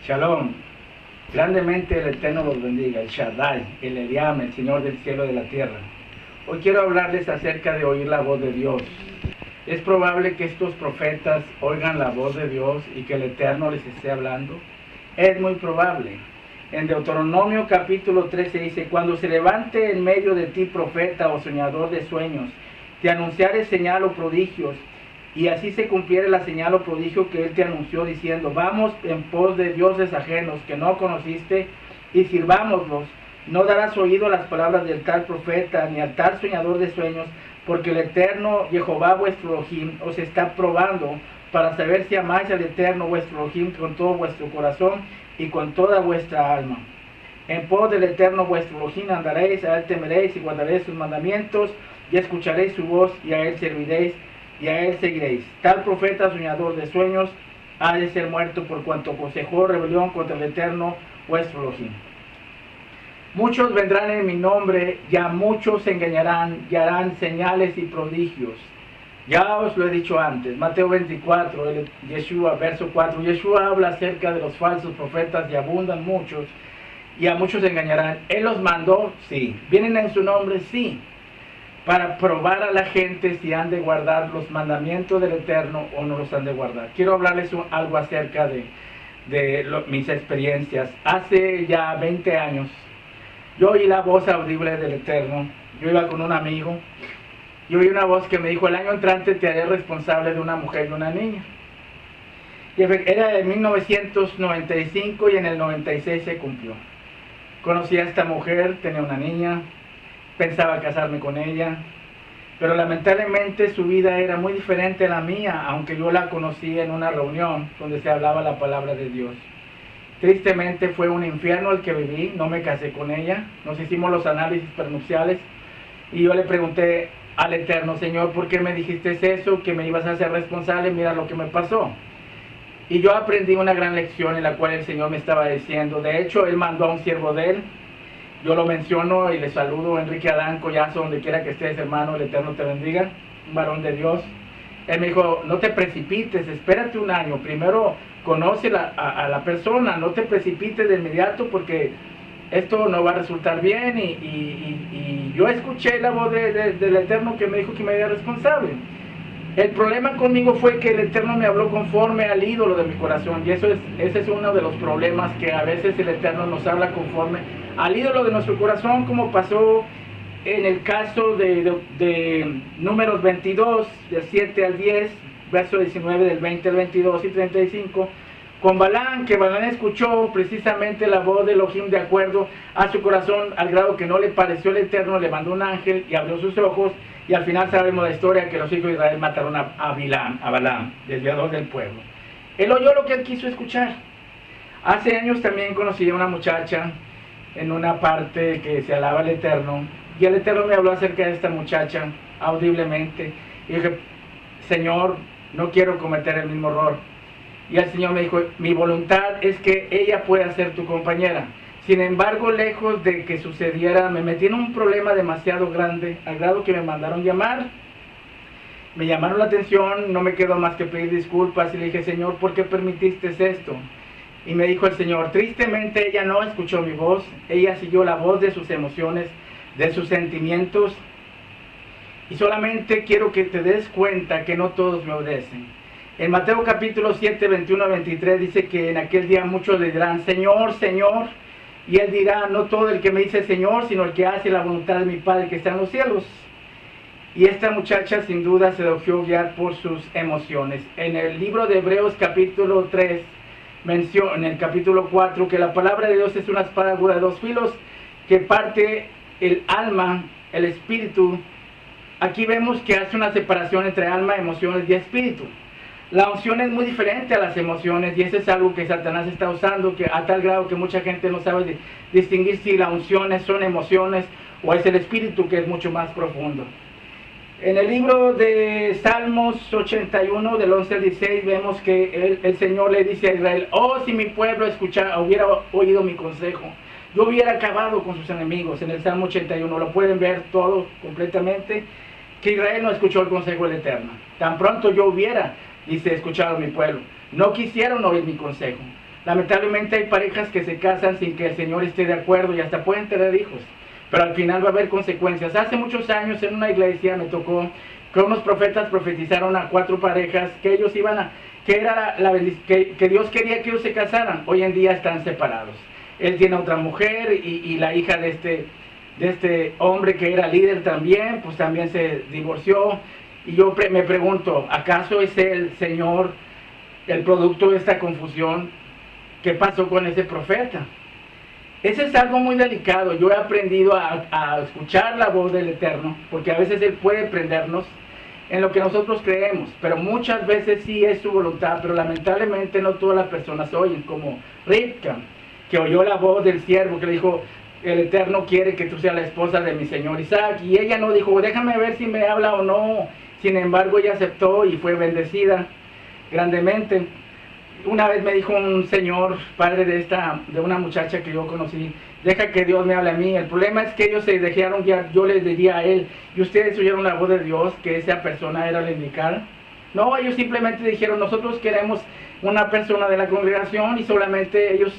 Shalom. Grandemente el Eterno los bendiga, el Shaddai, el Eliam, el Señor del cielo y de la tierra. Hoy quiero hablarles acerca de oír la voz de Dios. Es probable que estos profetas oigan la voz de Dios y que el Eterno les esté hablando. Es muy probable. En Deuteronomio capítulo 13 dice: cuando se levante en medio de ti profeta o soñador de sueños, te anunciare señal o prodigios, y así se cumpliere la señal o prodigio que él te anunció, diciendo: vamos en pos de dioses ajenos que no conociste y sirvámoslos. No darás oído a las palabras del tal profeta ni al tal soñador de sueños, porque el Eterno Jehová vuestro Elohim os está probando para saber si amáis al Eterno vuestro Elohim con todo vuestro corazón y con toda vuestra alma. En pos del Eterno vuestro Elohim andaréis, a él temeréis y guardaréis sus mandamientos, y escucharéis su voz, y a él serviréis, y a él seguiréis. Tal profeta soñador de sueños ha de ser muerto, por cuanto aconsejó rebelión contra el Eterno vuestro Elohim. Muchos vendrán en mi nombre, y a muchos se engañarán, y harán señales y prodigios. Ya os lo he dicho antes. Mateo 24, Yeshua, verso 4. Yeshua habla acerca de los falsos profetas, y abundan muchos, y a muchos se engañarán. Él los mandó, sí. Vienen en su nombre, sí, para probar a la gente si han de guardar los mandamientos del Eterno o no los han de guardar. Quiero hablarles algo acerca de mis experiencias. Hace ya 20 años, yo oí la voz audible del Eterno. Yo iba con un amigo, y oí una voz que me dijo: el año entrante te haré responsable de una mujer y una niña. Y era de 1995, y en el 96 se cumplió. Conocí a esta mujer, tenía una niña, pensaba casarme con ella, pero lamentablemente su vida era muy diferente a la mía, aunque yo la conocí en una reunión donde se hablaba la palabra de Dios. Tristemente fue un infierno el que viví. No me casé con ella, nos hicimos los análisis prenupciales, y yo le pregunté al Eterno: Señor, ¿por qué me dijiste eso? Que me ibas a hacer responsable, mira lo que me pasó. Y yo aprendí una gran lección en la cual el Señor me estaba diciendo. De hecho, Él mandó a un siervo de Él. Yo lo menciono y le saludo: Enrique Adán Collazo, donde quiera que estés, hermano, el Eterno te bendiga, un varón de Dios. Él me dijo: no te precipites, espérate un año, primero conoce a la persona, no te precipites de inmediato, porque esto no va a resultar bien. Y yo escuché la voz del Eterno que me dijo que me haría responsable. El problema conmigo fue que el Eterno me habló conforme al ídolo de mi corazón, y ese es uno de los problemas, que a veces el Eterno nos habla conforme al ídolo de nuestro corazón, como pasó en el caso de Números 22, del 7 al 10, verso 19, del 20 al 22 y 35, con Balán, que Balán escuchó precisamente la voz de Elohim de acuerdo a su corazón, al grado que no le pareció el Eterno, le mandó un ángel y abrió sus ojos, y al final sabemos la historia, que los hijos de Israel mataron a Balán, desviador del pueblo. Él oyó lo que él quiso escuchar. Hace años también conocí a una muchacha en una parte que se alaba al Eterno, y el Eterno me habló acerca de esta muchacha audiblemente, y dije: Señor, no quiero cometer el mismo error. Y el Señor me dijo: mi voluntad es que ella pueda ser tu compañera. Sin embargo, lejos de que sucediera, me metí en un problema demasiado grande, al grado que me mandaron llamar. Me llamaron la atención, no me quedó más que pedir disculpas, y le dije: Señor, ¿por qué permitiste esto? Y me dijo el Señor: tristemente ella no escuchó mi voz, ella siguió la voz de sus emociones, de sus sentimientos, y solamente quiero que te des cuenta que no todos me obedecen. En Mateo capítulo 7, 21 a 23 dice que en aquel día muchos le dirán: Señor, Señor, y él dirá: no todo el que me dice Señor, sino el que hace la voluntad de mi Padre que está en los cielos. Y esta muchacha sin duda se dejó guiar por sus emociones. En el libro de Hebreos capítulo 3 menciona, en el capítulo 4, que la palabra de Dios es una espada aguda de dos filos, que parte el alma, el espíritu. Aquí vemos que hace una separación entre alma, emociones y espíritu. La unción es muy diferente a las emociones, y eso es algo que Satanás está usando, que a tal grado que mucha gente no sabe distinguir si las unciones son emociones o es el espíritu, que es mucho más profundo. En el libro de Salmos 81, del 11 al 16, vemos que el Señor le dice a Israel: oh, si mi pueblo hubiera oído mi consejo, yo hubiera acabado con sus enemigos. En el Salmo 81 lo pueden ver todo completamente, que Israel no escuchó el consejo del Eterno. Tan pronto yo hubiera, dice, escuchado a mi pueblo, no quisieron oír mi consejo. Lamentablemente hay parejas que se casan sin que el Señor esté de acuerdo y hasta pueden tener hijos, pero al final va a haber consecuencias. Hace muchos años en una iglesia me tocó que unos profetas profetizaron a 4 parejas que ellos iban a, que era que Dios quería que ellos se casaran. Hoy en día están separados. Él tiene otra mujer y la hija de este hombre que era líder también, pues también se divorció. Y yo me pregunto, ¿acaso es el Señor el producto de esta confusión? ¿Qué pasó con ese profeta? Ese es algo muy delicado. Yo he aprendido a escuchar la voz del Eterno, porque a veces Él puede prendernos en lo que nosotros creemos, pero muchas veces sí es su voluntad, pero lamentablemente no todas las personas oyen, como Rivka, que oyó la voz del siervo que le dijo, el Eterno quiere que tú seas la esposa de mi señor Isaac, y ella no dijo, déjame ver si me habla o no. Sin embargo, ella aceptó y fue bendecida grandemente. Una vez me dijo un señor, padre de una muchacha que yo conocí, deja que Dios me hable a mí. El problema es que ellos se dejaron guiar. Yo les diría a él, ¿y ustedes oyeron la voz de Dios, que esa persona era la indicada? No, ellos simplemente dijeron, nosotros queremos una persona de la congregación, y solamente ellos,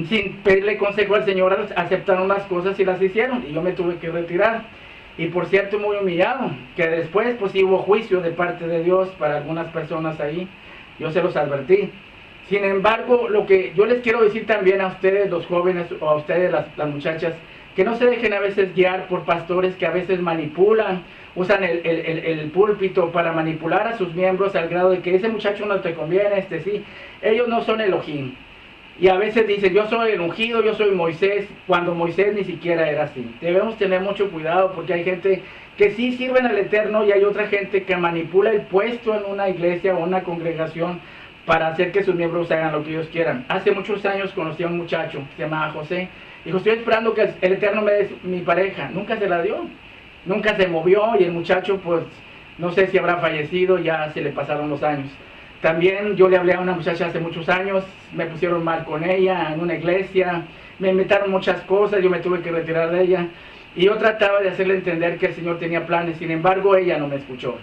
sin pedirle consejo al Señor, aceptaron las cosas y las hicieron, y yo me tuve que retirar. Y por cierto, muy humillado, que después pues hubo juicio de parte de Dios para algunas personas ahí. Yo se los advertí. Sin embargo, lo que yo les quiero decir también a ustedes, los jóvenes, o a ustedes, las muchachas, que no se dejen a veces guiar por pastores que a veces manipulan, usan el púlpito para manipular a sus miembros al grado de que ese muchacho no te conviene, este sí. Ellos no son Elohim. Y a veces dicen, yo soy el ungido, yo soy Moisés, cuando Moisés ni siquiera era así. Debemos tener mucho cuidado, porque hay gente que sí sirven al Eterno y hay otra gente que manipula el puesto en una iglesia o una congregación para hacer que sus miembros hagan lo que ellos quieran. Hace muchos años conocí a un muchacho que se llamaba José. Dijo, estoy esperando que el Eterno me dé mi pareja. Nunca se la dio. Nunca se movió, y el muchacho, pues, no sé si habrá fallecido, ya se le pasaron los años. También yo le hablé a una muchacha hace muchos años, me pusieron mal con ella en una iglesia, me inventaron muchas cosas, yo me tuve que retirar de ella. Y yo trataba de hacerle entender que el Señor tenía planes, sin embargo ella no me escuchó.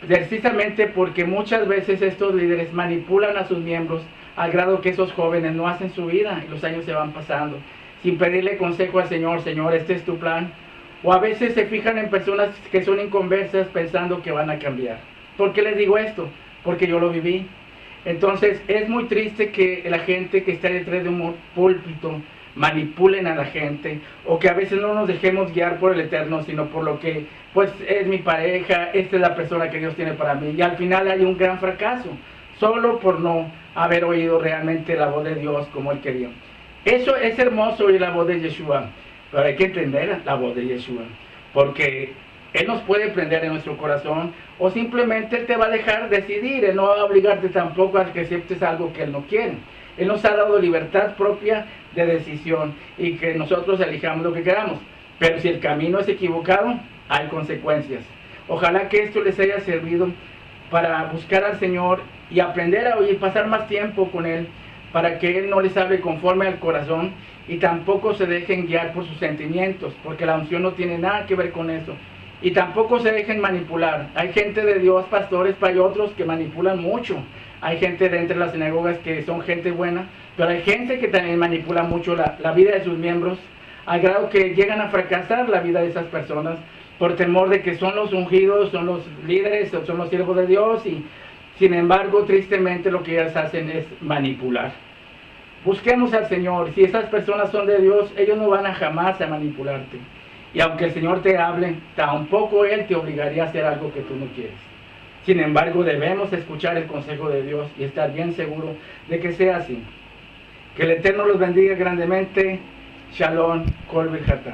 Precisamente porque muchas veces estos líderes manipulan a sus miembros al grado que esos jóvenes no hacen su vida y los años se van pasando sin pedirle consejo al Señor, Señor, este es tu plan. O a veces se fijan en personas que son inconversas pensando que van a cambiar. ¿Por qué les digo esto? Porque yo lo viví. Entonces es muy triste que la gente que está detrás de un púlpito manipulen a la gente, o que a veces no nos dejemos guiar por el Eterno, sino por lo que, pues, es mi pareja, esta es la persona que Dios tiene para mí, y al final hay un gran fracaso, solo por no haber oído realmente la voz de Dios como Él quería. Eso es hermoso, oír la voz de Yeshua, pero hay que entender la voz de Yeshua, porque Él nos puede prender en nuestro corazón, o simplemente Él te va a dejar decidir. Él no va a obligarte tampoco a que aceptes algo que Él no quiere. Él nos ha dado libertad propia de decisión y que nosotros elijamos lo que queramos. Pero si el camino es equivocado, hay consecuencias. Ojalá que esto les haya servido para buscar al Señor y aprender a oír, pasar más tiempo con Él, para que Él no les hable conforme al corazón y tampoco se dejen guiar por sus sentimientos, porque la unción no tiene nada que ver con eso. Y tampoco se dejen manipular. Hay gente de Dios, pastores, pero hay otros que manipulan mucho. Hay gente de entre las sinagogas que son gente buena, pero hay gente que también manipula mucho la vida de sus miembros, al grado que llegan a fracasar la vida de esas personas por temor de que son los ungidos, son los líderes, son los siervos de Dios, y sin embargo, tristemente, lo que ellas hacen es manipular. Busquemos al Señor. Si esas personas son de Dios, ellos no van a jamás a manipularte. Y aunque el Señor te hable, tampoco Él te obligaría a hacer algo que tú no quieres. Sin embargo, debemos escuchar el consejo de Dios y estar bien seguro de que sea así. Que el Eterno los bendiga grandemente. Shalom, Kol Birjatá.